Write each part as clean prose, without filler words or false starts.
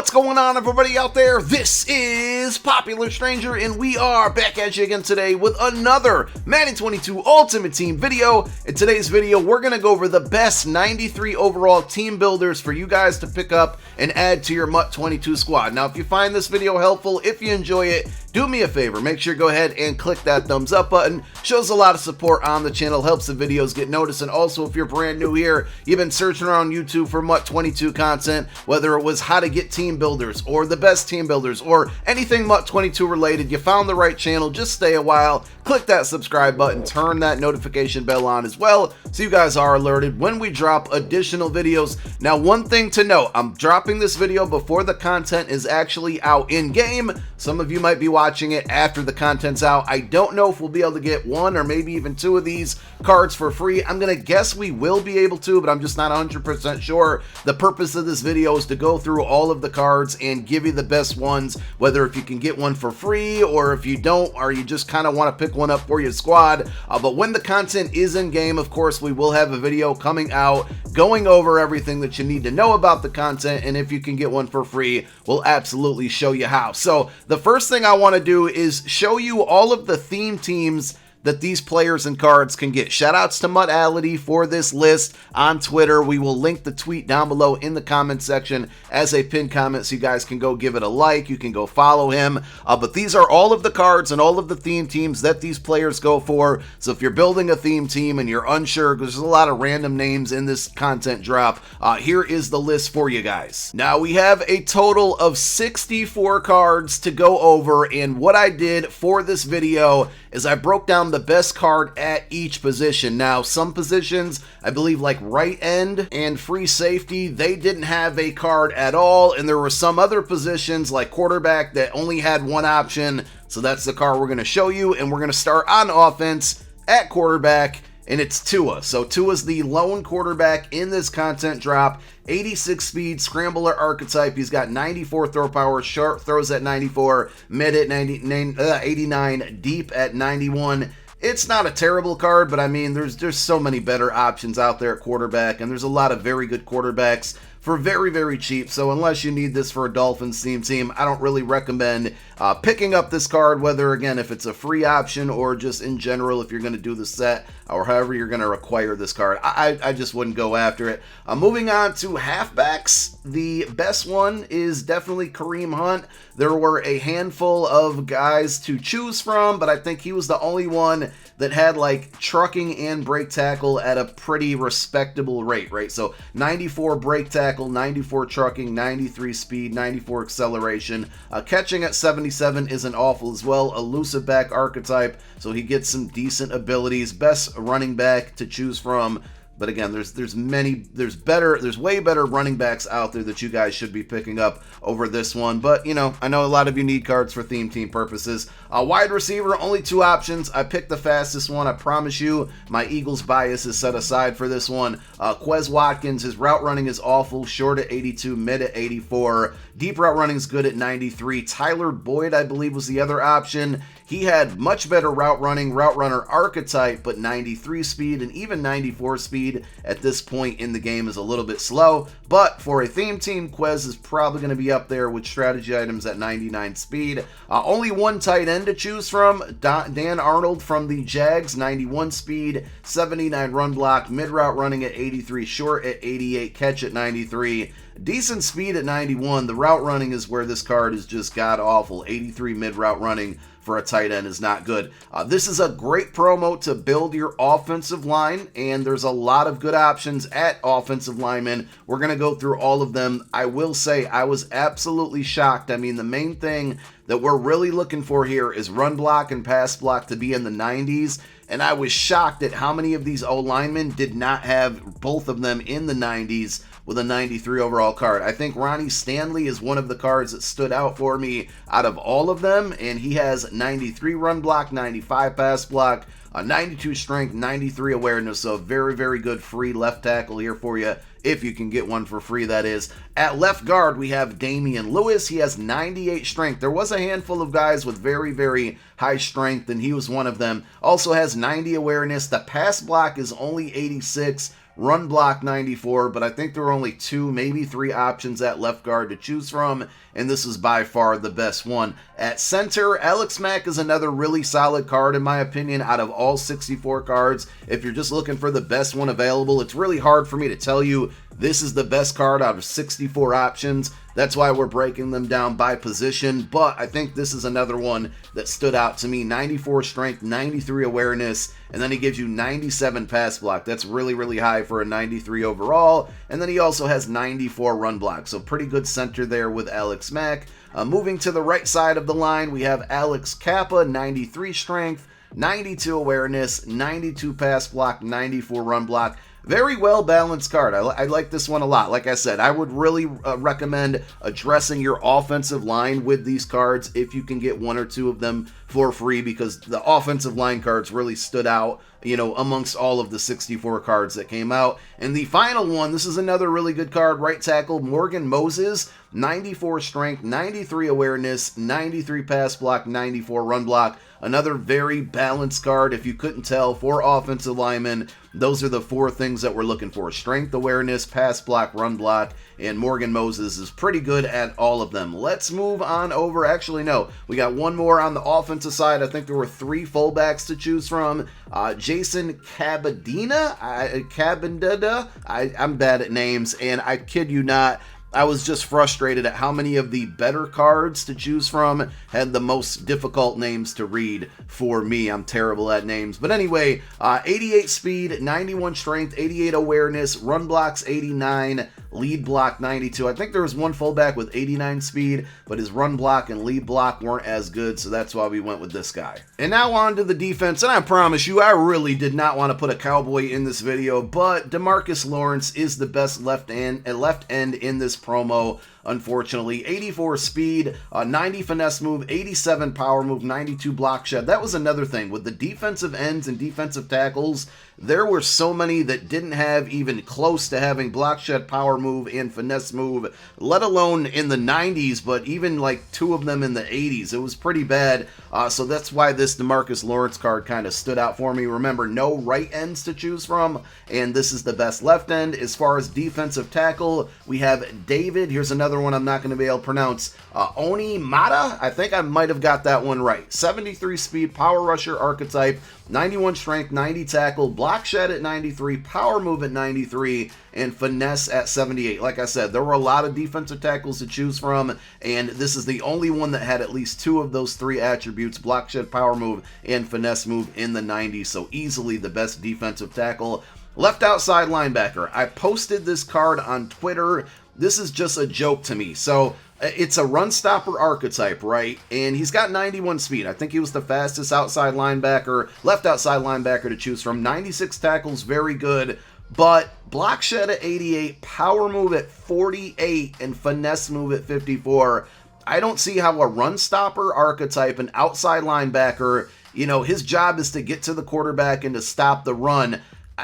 What's going on, everybody out there? This is Popular Stranger, and we are back at you again today with another Madden 22 Ultimate Team video. In today's video, we're going to go over the best 93 overall team builders for you guys to pick up and add to your MUT 22 squad. Now, if you find this video helpful, if you enjoy it, do me a favor, make sure you go ahead and click that thumbs up button. Shows a lot of support on the channel, helps the videos get noticed, and also if you're brand new here, you've been searching around YouTube for MUT 22 content, whether it was how to get team builders or the best team builders or anything MUT 22 related, you found the right channel. Just stay a while, click that subscribe button, turn that notification bell on as well so you guys are alerted when we drop additional videos. Now, one thing to note, I'm dropping this video before the content is actually out in game. Some of you might be watching it after the content's out. I don't know if we'll be able to get one or maybe even two of these cards for free. I'm gonna guess we will be able to, but I'm just not 100% sure. The purpose of this video is to go through all of the cards and give you the best ones, whether if you can get one for free or if you don't, or you just kind of want to pick one up for your squad. But when the content is in game, of course, we will have a video coming out going over everything that you need to know about the content, and if you can get one for free, we'll absolutely show you how. So the first thing I want to do is show you all of the theme teams that these players and cards can get. Shoutouts to Mutality for this list on Twitter. We will link the tweet down below in the comment section as a pinned comment so you guys can go give it a like. You can go follow him. But these are all of the cards and all of the theme teams that these players go for. So if you're building a theme team and you're unsure, because there's a lot of random names in this content drop, here is the list for you guys. Now, we have a total of 64 cards to go over, and what I did for this video is I broke down the best card at each position. Now, some positions, I believe like right end and free safety, they didn't have a card at all, and there were some other positions like quarterback that only had one option. So that's the card we're going to show you, and we're going to start on offense at quarterback, and it's Tua. So Tua's the lone quarterback in this content drop. 86 speed, scrambler archetype. He's got 94 throw power, short throws at 94, mid at 89, deep at 91. It's not a terrible card, but I mean, there's so many better options out there at quarterback, and there's a lot of very good quarterbacks for very, very cheap. So unless you need this for a Dolphins theme team, I don't really recommend picking up this card, whether, again, if it's a free option or just in general, if you're going to do the set or however you're going to require this card. I just wouldn't go after it. Moving on to halfbacks, the best one is definitely Kareem Hunt. There were a handful of guys to choose from, but I think he was the only one that had like trucking and break tackle at a pretty respectable rate, right? So 94 break tackle, 94 trucking, 93 speed, 94 acceleration. Catching at 77 isn't awful as well. Elusive back archetype, so he gets some decent abilities. Best running back to choose from. But again, there's way better running backs out there that you guys should be picking up over this one. But, you know, I know a lot of you need cards for theme team purposes. Wide receiver, only two options. I picked the fastest one. I promise you, my Eagles bias is set aside for this one. Quez Watkins, his route running is awful. Short at 82, mid at 84. Deep route running is good at 93. Tyler Boyd, I believe, was the other option. He had much better route running, route runner archetype, but 93 speed and even 94 speed at this point in the game is a little bit slow. But for a theme team, Quez is probably going to be up there with strategy items at 99 speed. Only one tight end to choose from. Dan Arnold from the Jags, 91 speed, 79 run block, mid route running at 83, short at 88, catch at 93. Decent speed at 91. The route running is where this card is just god awful. 83 mid route running for a tight end is not good. This is a great promo to build your offensive line, and there's a lot of good options at offensive linemen. We're going to go through all of them. I will say I was absolutely shocked. I mean, the main thing that we're really looking for here is run block and pass block to be in the 90s, and I was shocked at how many of these O-linemen did not have both of them in the 90s with a 93 overall card. I think Ronnie Stanley is one of the cards that stood out for me out of all of them, and he has 93 run block, 95 pass block, 92 strength, 93 awareness, so very, very good free left tackle here for you, if you can get one for free, that is. At left guard, we have Damian Lewis. He has 98 strength. There was a handful of guys with very, very high strength, and he was one of them. Also has 90 awareness. The pass block is only 86. run block 94, but I think there were only 2, maybe 3 options at left guard to choose from, and this is by far the best one. At center, Alex Mack is another really solid card in my opinion out of all 64 cards. If you're just looking for the best one available, it's really hard for me to tell you this is the best card out of 64 options. That's why we're breaking them down by position, but I think this is another one that stood out to me. 94 strength, 93 awareness, and then he gives you 97 pass block. That's really, really high for a 93 overall, and then he also has 94 run block, so pretty good center there with Alex Mack. Moving to the right side of the line, we have Alex Kappa, 93 strength, 92 awareness, 92 pass block, 94 run block. Very well balanced card. I like this one a lot. Like I said, I would really recommend addressing your offensive line with these cards if you can get 1 or 2 of them for free, because the offensive line cards really stood out, you know, amongst all of the 64 cards that came out. And the final one, this is another really good card, right tackle Morgan Moses, 94 strength, 93 awareness, 93 pass block, 94 run block. Another very balanced card. If you couldn't tell, for offensive linemen, those are the 4 things that we're looking for: strength, awareness, pass block, run block, and Morgan Moses is pretty good at all of them. Let's move on over. Actually, no, we got one more on the offensive side. I think there were 3 fullbacks to choose from. Jason Cabadina, I'm bad at names, and I kid you not, I was just frustrated at how many of the better cards to choose from had the most difficult names to read for me. I'm terrible at names. But anyway, 88 speed, 91 strength, 88 awareness, run blocks 89, lead block 92. I think there was one fullback with 89 speed, but his run block and lead block weren't as good, so that's why we went with this guy. And now on to the defense, and I promise you, I really did not want to put a cowboy in this video, but DeMarcus Lawrence is the best left end in this promo. Unfortunately, 84 speed, 90 finesse move, 87 power move, 92 block shed. That was another thing with the defensive ends and defensive tackles. There were so many that didn't have even close to having block shed, power move, and finesse move, let alone in the 90s, but even like 2 of them in the 80s. It was pretty bad, so that's why this DeMarcus Lawrence card kind of stood out for me. Remember, no right ends to choose from, and this is the best left end. As far as defensive tackle, we have David. Here's another one I'm not going to be able to pronounce. Oni Mata, I think I might have got that one right. 73 speed, power rusher archetype, 91 strength, 90 tackle, block shed at 93, power move at 93, and finesse at 78. Like I said, there were a lot of defensive tackles to choose from, and this is the only one that had at least 2 of those 3 attributes: block shed, power move, and finesse move in the 90s. So easily the best defensive tackle. Left outside linebacker. I posted this card on Twitter. This is just a joke to me. So it's a run stopper archetype, right? And he's got 91 speed. I think he was the fastest outside linebacker, left outside linebacker to choose from. 96 tackles, very good. But block shed at 88, power move at 48, and finesse move at 54. I don't see how a run stopper archetype, an outside linebacker, you know, his job is to get to the quarterback and to stop the run.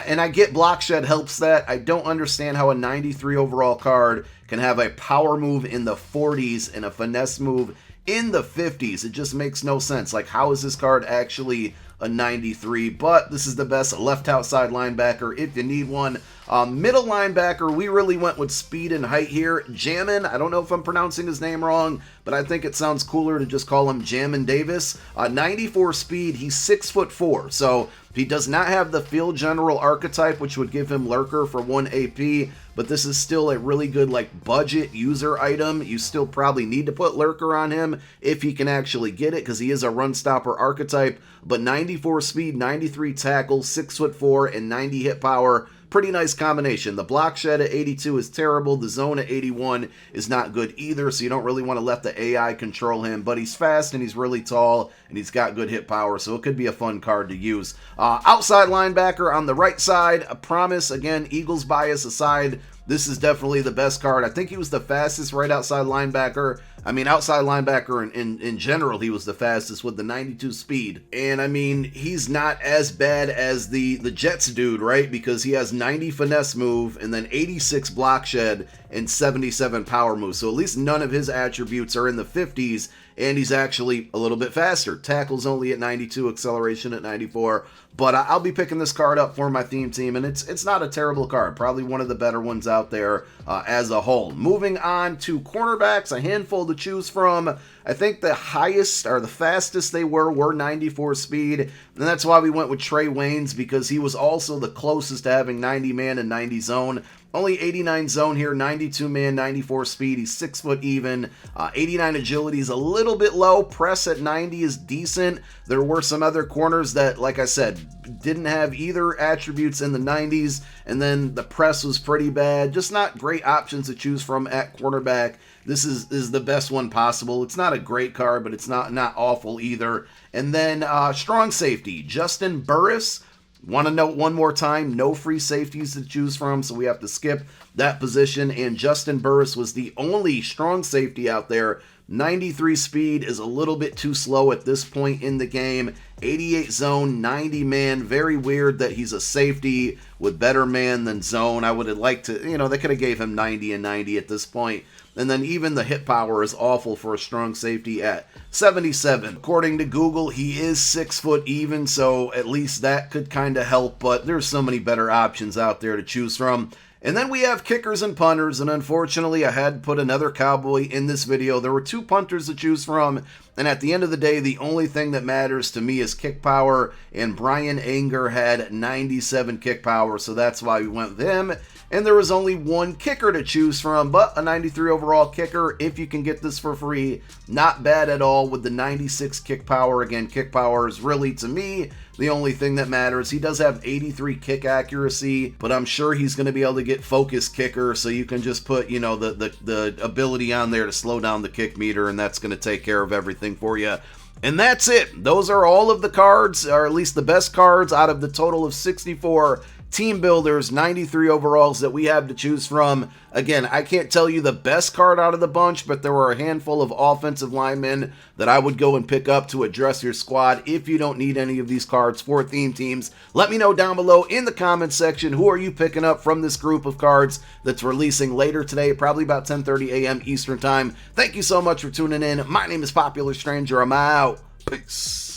And I get block shed helps that. I don't understand how a 93 overall card can have a power move in the 40s and a finesse move in the 50s. It just makes no sense. Like, how is this card actually a 93? But this is the best left outside linebacker if you need one. Middle linebacker, we really went with speed and height here. Jamin, I don't know if I'm pronouncing his name wrong, but I think it sounds cooler to just call him Jamin Davis. 94 speed, he's 6'4", so he does not have the field general archetype, which would give him lurker for 1 AP, but this is still a really good like budget user item. You still probably need to put lurker on him if he can actually get it, because he is a run stopper archetype. But 94 speed, 93 tackle, 6'4", and 90 hit power. Pretty nice combination. The block shed at 82 is terrible. The zone at 81 is not good either, so you don't really want to let the AI control him. But he's fast and he's really tall and he's got good hit power, so it could be a fun card to use. Outside linebacker on the right side, I promise, again, Eagles bias aside, this is definitely the best card. I think he was the fastest right outside linebacker. I mean, outside linebacker in general, he was the fastest with the 92 speed. And I mean, he's not as bad as the Jets dude, right? Because he has 90 finesse move and then 86 block shed and 77 power moves. So at least none of his attributes are in the 50s, and he's actually a little bit faster. Tackle's only at 92, acceleration at 94. But I'll be picking this card up for my theme team, and it's not a terrible card. Probably one of the better ones out there as a whole. Moving on to cornerbacks, a handful to choose from. I think the highest or the fastest they were 94 speed, and that's why we went with Trey Wayne's, because he was also the closest to having 90 man and 90 zone. Only 89 zone here, 92 man, 94 speed. He's 6 foot even. 89 agility is a little bit low. Press at 90 is decent. There were some other corners that, like I said, didn't have either attributes in the 90s, and then the press was pretty bad. Just not great options to choose from at cornerback. This is the best one possible. It's not a great card, but it's not awful either. And then strong safety, Justin Burris. Want to note one more time, no free safeties to choose from, so we have to skip that position. And Justin Burris was the only strong safety out there. 93 speed is a little bit too slow at this point in the game. 88 zone, 90 man. Very weird that he's a safety with better man than zone. I would have liked to, they could have gave him 90 and 90 at this point. And then even the hit power is awful for a strong safety at 77. According to Google, he is 6 foot even, so at least that could kind of help, but there's so many better options out there to choose from. And then we have kickers and punters, and unfortunately I had to put another Cowboy in this video. There were 2 punters to choose from, and at the end of the day, the only thing that matters to me is kick power, and Brian Anger had 97 kick power, so that's why we went with him. And there was only 1 kicker to choose from, but a 93 overall kicker, if you can get this for free, not bad at all with the 96 kick power. Again, kick power is really, to me, the only thing that matters. He does have 83 kick accuracy, but I'm sure he's going to be able to get focus kicker, so you can just put, the ability on there to slow down the kick meter, and that's going to take care of everything for you. And that's it. Those are all of the cards, or at least the best cards out of the total of 64 team builders, 93 overalls that we have to choose from. Again, I can't tell you the best card out of the bunch, but there were a handful of offensive linemen that I would go and pick up to address your squad. If you don't need any of these cards for theme teams, let me know down below in the comments section, who are you picking up from this group of cards that's releasing later today, probably about 10:30 a.m. Eastern time. Thank you so much for tuning in. My name is Popular Stranger. I'm out. Peace.